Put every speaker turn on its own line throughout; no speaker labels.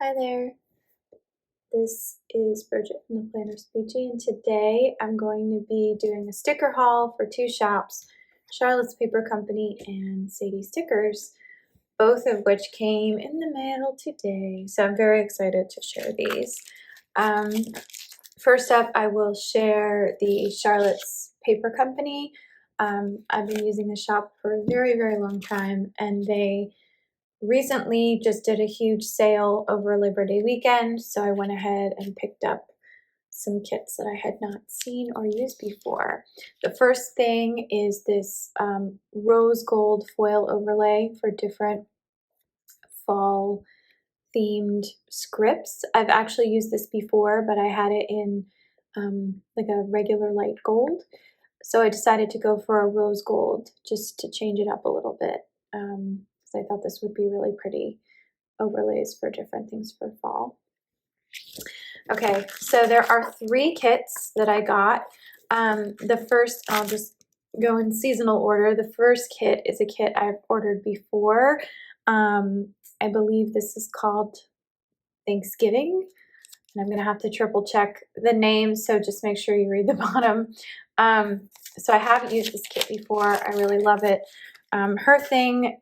Hi there, this is Bridget from the PlannerSpeechie, and today I'm going to be doing a sticker haul for two shops, Charlotte's Paper Company and Sadie Stickers, both of which came in the mail today, so I'm very excited to share these. First up, I will share the Charlotte's Paper Company. I've been using the shop for a very, very long time, and they recently just did a huge sale over Labor Day weekend, so I went ahead and picked up some kits that I had not seen or used before. The first thing is this rose gold foil overlay for different fall themed scripts. I've actually used this before, but I had it in like a regular light gold. So I decided to go for a rose gold just to change it up a little bit. I thought this would be really pretty overlays for different things for fall. Okay, so there are 3 kits that I got. The first, I'll just go in seasonal order. The first kit is a kit I've ordered before. I believe this is called Thanksgiving, and I'm gonna have to triple check the name, so just make sure you read the bottom. So I haven't used this kit before. I really love it. Her thing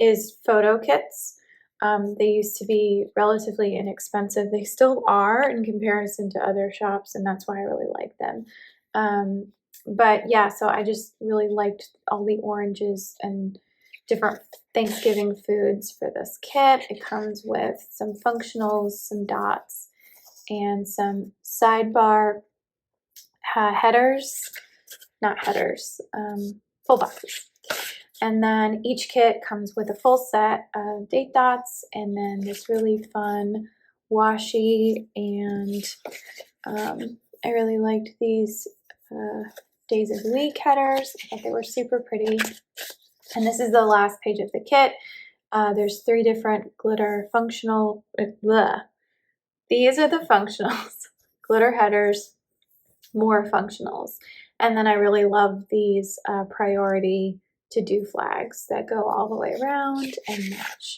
is photo kits. They used to be relatively inexpensive. They still are in comparison to other shops, and that's why I really like them. But yeah, so I just really liked all the oranges and different Thanksgiving foods for this kit. It comes with some functionals, some dots, and some sidebar headers, not headers, full boxes. And then each kit comes with a full set of date dots and then this really fun washi, and I really liked these days of the week headers. I thought they were super pretty. And this is the last page of the kit. There's 3 different glitter functional, these are the functionals, glitter headers, more functionals. And then I really love these priority to-do flags that go all the way around and match.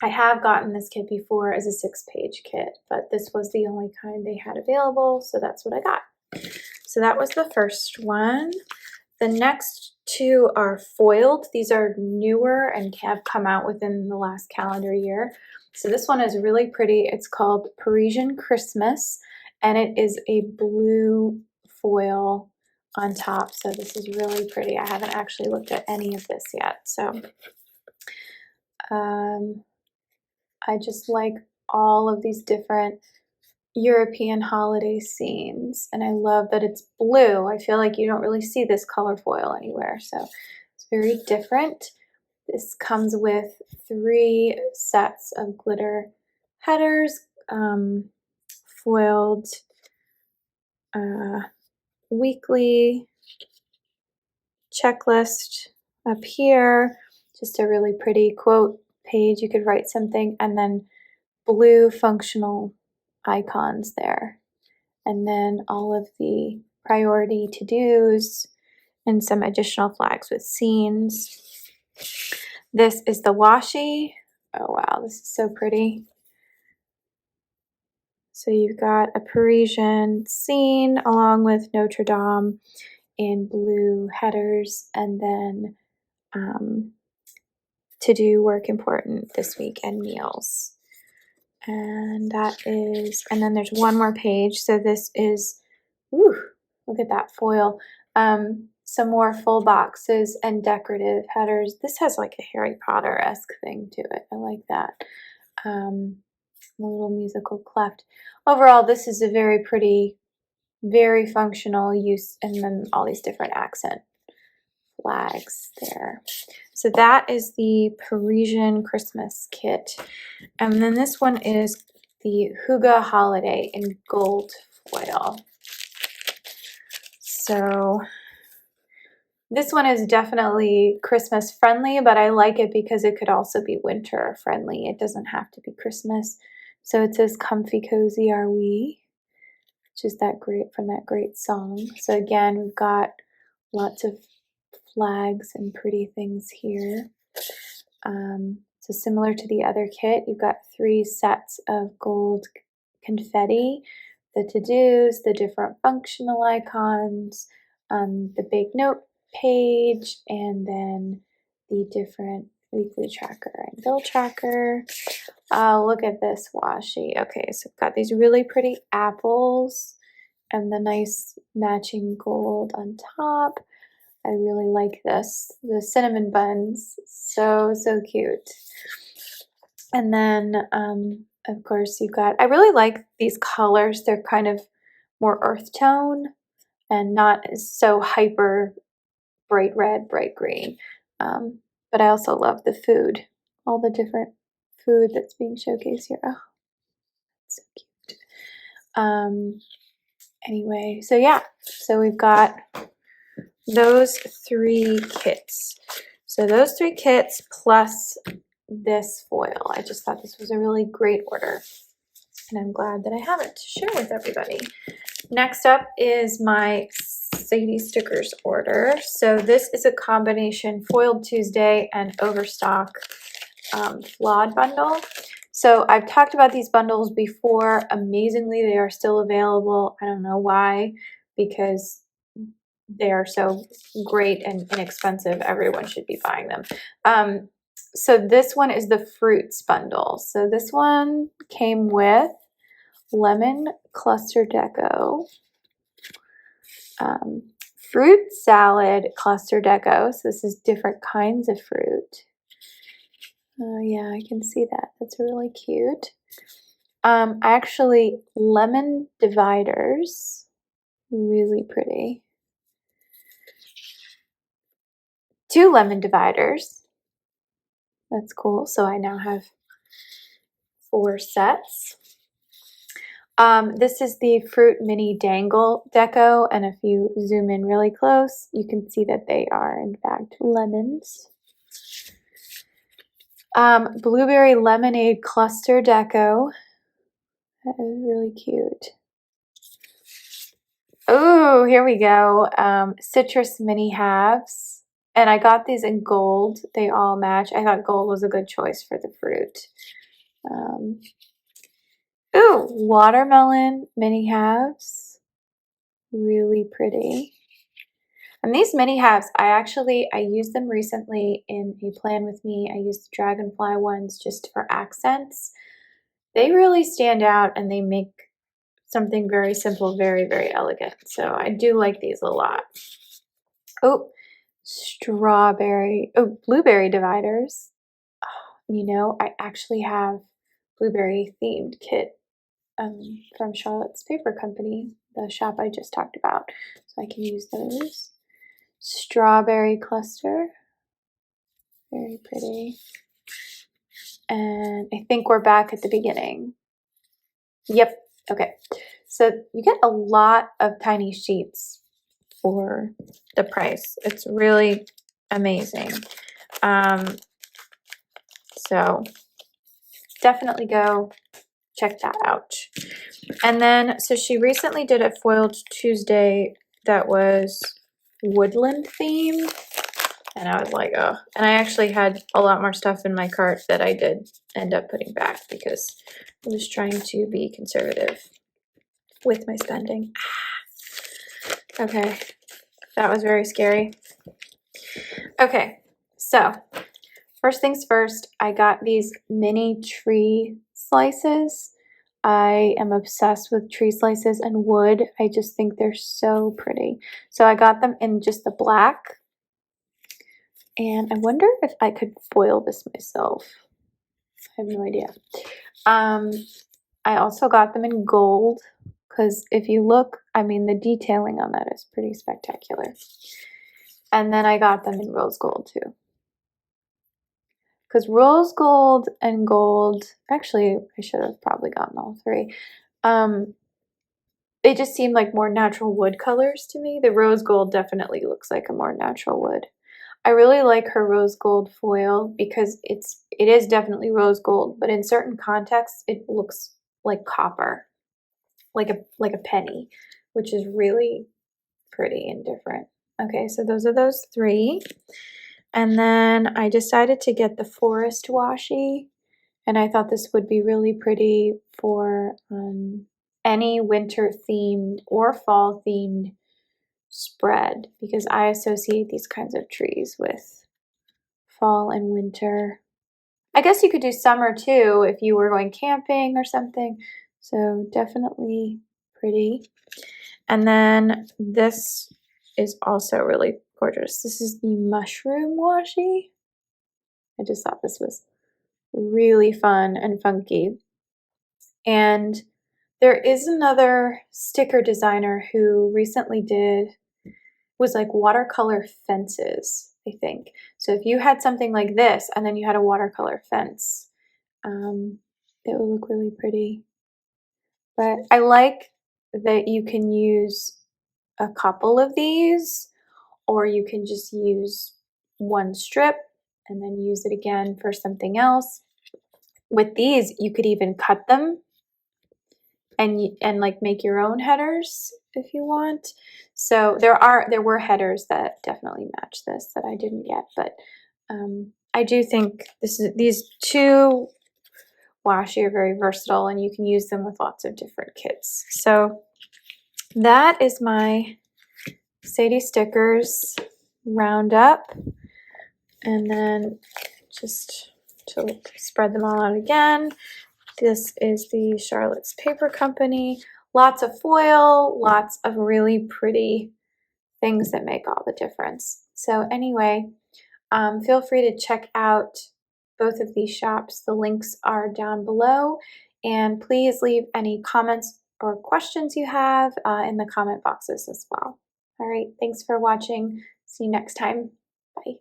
I have gotten this kit before as a 6-page kit, but this was the only kind they had available, so that's what I got. So that was the first one. The next 2 are foiled. These are newer and have come out within the last calendar year. So this one is really pretty. It's called Parisian Christmas, and it is a blue foil on top. So this is really pretty. I haven't actually looked at any of this yet. So I just like all of these different European holiday scenes, and I love that it's blue. I feel like you don't really see this color foil anywhere, so it's very different. This comes with 3 sets of glitter headers, foiled weekly checklist up here, just a really pretty quote page. You could write something, and then blue functional icons there, and then all of the priority to-dos and some additional flags with scenes. This is the washi. Oh wow, this is so pretty. So you've got a Parisian scene along with Notre Dame in blue headers, and then to do work important this week and meals. And that is, and then there's one more page. So this is, ooh, look at that foil. Some more full boxes and decorative headers. This has like a Harry Potter-esque thing to it. I like that. A little musical cleft. Overall, this is a very pretty, very functional use, and then all these different accent flags there. So that is the Parisian Christmas Kit. And then this one is the Hygge Holiday in gold foil. So this one is definitely Christmas friendly, but I like it because it could also be winter friendly. It doesn't have to be Christmas. So it says "Comfy Cozy Are We," which is that great from that great song. So again, we've got lots of flags and pretty things here. So similar to the other kit, you've got 3 sets of gold confetti, the to-dos, the different functional icons, the big note page, and then the different weekly tracker and bill tracker. Look at this washi. Okay, so I've got these really pretty apples and the nice matching gold on top. I really like this. The cinnamon buns, so cute. And then, of course, you've got, I really like these colors. They're kind of more earth tone and not so hyper bright red, bright green. But I also love the food, all the different food that's being showcased here. Oh, so cute. Anyway, so yeah, so we've got those 3 kits. So those 3 kits plus this foil. I just thought this was a really great order, and I'm glad that I have it to share with everybody. Next up is my Sadie stickers order. So this is a combination Foiled Tuesday and Overstock flawed bundle. So I've talked about these bundles before. Amazingly, they are still available. I don't know why, because they are so great and inexpensive. Everyone should be buying them. So this one is the fruits bundle. So this one came with lemon cluster deco, fruit salad cluster deco. So this is different kinds of fruit. Oh yeah, I can see that. That's really cute. Actually, lemon dividers, really pretty. 2 lemon dividers. That's cool. So I now have 4 sets. This is the fruit mini dangle deco, and if you zoom in really close, you can see that they are in fact lemons. Blueberry lemonade cluster deco. That is really cute. Oh, here we go. Citrus mini halves. And I got these in gold. They all match. I thought gold was a good choice for the fruit. Ooh, watermelon mini halves. Really pretty. And these mini halves, I used them recently in a plan with me. I used the dragonfly ones just for accents. They really stand out and they make something very simple, very, very elegant. So I do like these a lot. Oh, blueberry dividers. Oh, you know, I actually have blueberry themed kit from Charlotte's Paper Company, the shop I just talked about. So I can use those. Strawberry cluster. Very pretty. And I think we're back at the beginning. Yep. Okay. So you get a lot of tiny sheets for the price. It's really amazing. So definitely go check that out. And then, so she recently did a Foiled Tuesday that was woodland themed. And I was like, oh. And I actually had a lot more stuff in my cart that I did end up putting back because I was trying to be conservative with my spending. Okay, that was very scary. Okay, so first things first, I got these mini tree slices. I am obsessed with tree slices and wood. I just think they're so pretty. So I got them in just the black. And I wonder if I could foil this myself. I have no idea. I also got them in gold because if you look, I mean, the detailing on that is pretty spectacular. And then I got them in rose gold too. Because rose gold and gold, actually, I should have probably gotten all 3. They just seem like more natural wood colors to me. The rose gold definitely looks like a more natural wood. I really like her rose gold foil because it is definitely rose gold, but in certain contexts it looks like copper, like a penny, which is really pretty and different. Okay, so those are those 3. And then I decided to get the forest washi, and I thought this would be really pretty for any winter themed or fall themed spread, because I associate these kinds of trees with fall and winter. I guess you could do summer too if you were going camping or something. So definitely pretty. And then this is also really gorgeous. This is the mushroom washi. I just thought this was really fun and funky. And there is another sticker designer who recently was like watercolor fences, I think. So if you had something like this and then you had a watercolor fence, it would look really pretty. But I like that you can use a couple of these, or you can just use one strip and then use it again for something else. With these, you could even cut them and like make your own headers if you want. So there were headers that definitely match this that I didn't get, but I do think these two washi are very versatile, and you can use them with lots of different kits. So that is my Sadie stickers roundup, and then just to spread them all out again, this is the Charlotte's Paper Company. Lots of foil, lots of really pretty things that make all the difference. So anyway, feel free to check out both of these shops. The links are down below, and please leave any comments or questions you have in the comment boxes as well. All right, thanks for watching. See you next time. Bye.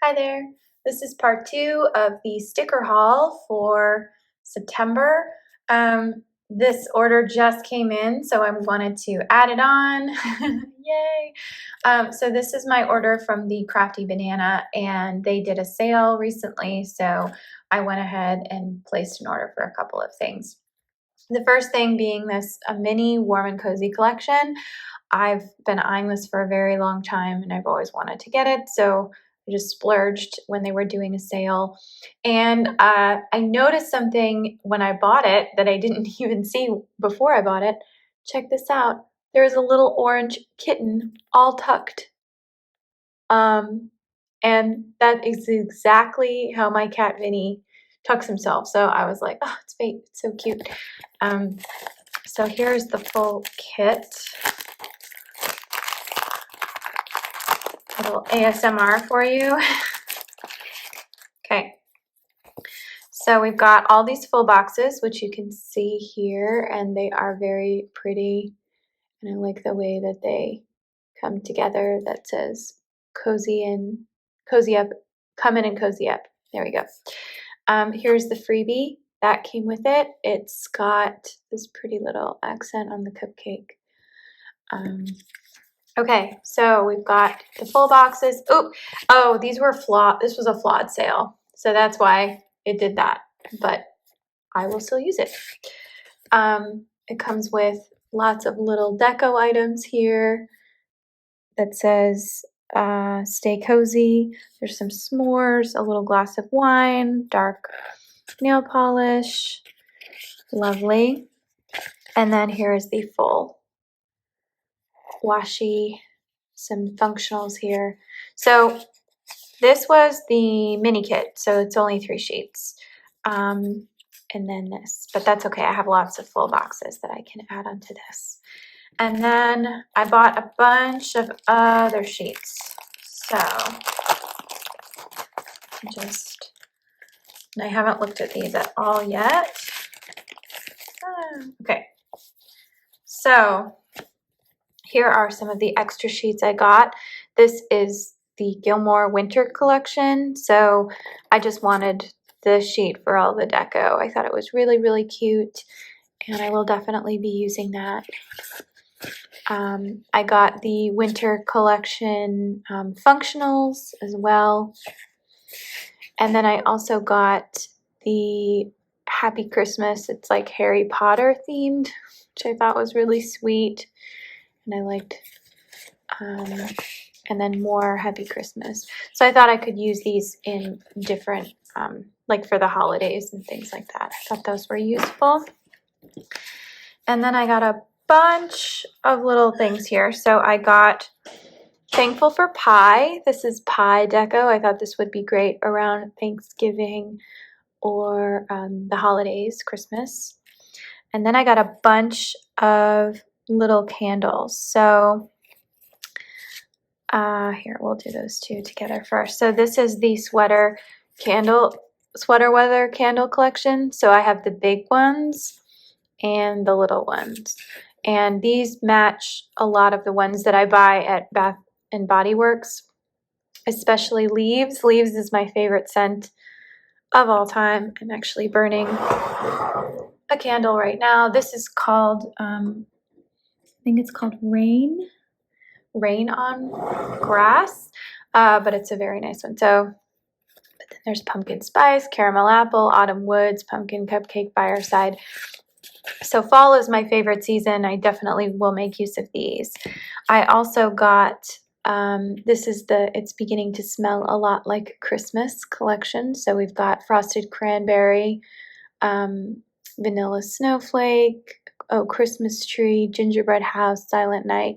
Hi there. This is part 2 of the sticker haul for September. This order just came in, so I wanted to add it on. Yay! So this is my order from the Crafty Banana, and they did a sale recently, so I went ahead and placed an order for a couple of things. The first thing being this mini warm and cozy collection. I've been eyeing this for a very long time, and I've always wanted to get it, so I just splurged when they were doing a sale. And I noticed something when I bought it that I didn't even see before I bought it. Check this out. There's a little orange kitten all tucked. And that is exactly how my cat Vinny tucks himself. So I was like, oh, it's fate. It's so cute. So here's the full kit. A little ASMR for you. Okay. So we've got all these full boxes, which you can see here, and they are very pretty. And I like the way that they come together. That says cozy up, come in and cozy up. There we go. Here's the freebie that came with it. It's got this pretty little accent on the cupcake. Okay, so we've got the full boxes. Oh, these were flawed. This was a flawed sale, so that's why it did that, but I will still use it. It comes with lots of little deco items here that says stay cozy. There's some s'mores, a little glass of wine, dark nail polish. Lovely. And then here is the full washi, some functionals here. So this was the mini kit, so it's only 3 sheets. And then this, but that's okay. I have lots of full boxes that I can add onto this. And then I bought a bunch of other sheets. So I haven't looked at these at all yet. Okay. So here are some of the extra sheets I got. This is the Gilmore Winter Collection. So I just wanted the sheet for all the deco. I thought it was really, really cute, and I will definitely be using that. I got the Winter Collection functionals as well. And then I also got the Happy Christmas. It's like Harry Potter themed, which I thought was really sweet. And I liked and then more Happy Christmas. So I thought I could use these in different, like for the holidays and things like that. I thought those were useful. And then I got a bunch of little things here. So I got Thankful for Pie. This is pie deco. I thought this would be great around Thanksgiving or the holidays, Christmas. And then I got a bunch of little candles. So here, we'll do those two together first. So this is the sweater weather candle collection. So I have the big ones and the little ones. And these match a lot of the ones that I buy at Bath and Body Works, especially Leaves. Leaves is my favorite scent of all time. I'm actually burning a candle right now. This is called, I think it's called Rain on Grass, but it's a very nice one. So but then there's pumpkin spice, caramel apple, autumn woods, pumpkin cupcake, fireside. So fall is my favorite season. I definitely will make use of these. I also got, this is it's beginning to smell a lot like Christmas collection. So we've got frosted cranberry, vanilla snowflake, Christmas tree, gingerbread house, silent night,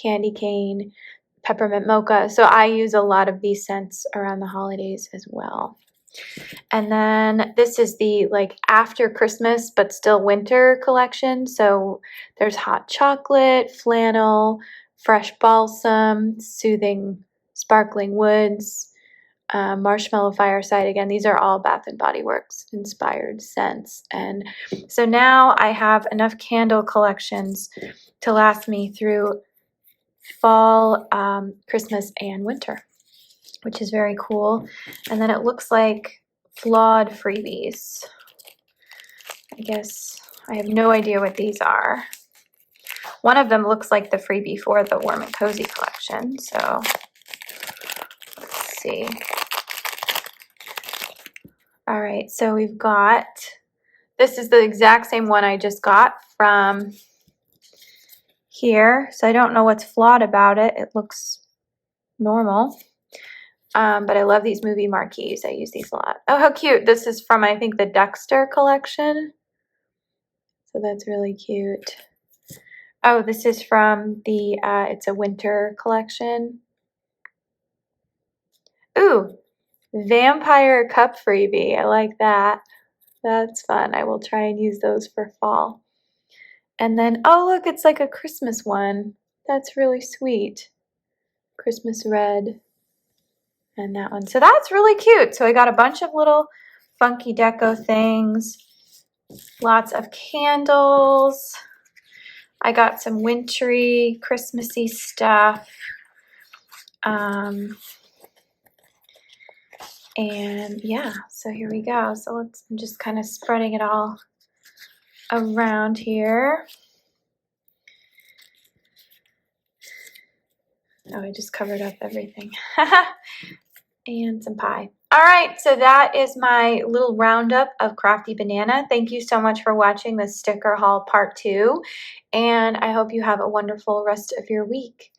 candy cane, peppermint mocha. So I use a lot of these scents around the holidays as well. And then this is the like after Christmas but still winter collection. So there's hot chocolate, flannel, fresh balsam, soothing sparkling woods, marshmallow fireside. Again, these are all Bath and Body Works inspired scents. And so now I have enough candle collections to last me through fall, Christmas, and winter, which is very cool. And then it looks like flawed freebies. I guess I have no idea what these are. One of them looks like the freebie for the Warm and Cozy collection. So let's see. All right, so we've got, this is the exact same one I just got from here. So I don't know what's flawed about it. It looks normal. But I love these movie marquees. I use these a lot. Oh, how cute. This is from, I think, the Dexter collection. So that's really cute. Oh, this is from the, it's a winter collection. Ooh, vampire cup freebie. I like that. That's fun. I will try and use those for fall. And then, oh, look, it's like a Christmas one. That's really sweet. Christmas red. And that one. So that's really cute. So I got a bunch of little funky deco things. Lots of candles. I got some wintry, Christmassy stuff. And yeah, so here we go. So I'm just kind of spreading it all around here. Oh, I just covered up everything. And some pie. All right, so that is my little roundup of Crafty Banana. Thank you so much for watching the sticker haul part 2, and I hope you have a wonderful rest of your week.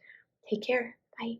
Take care. Bye.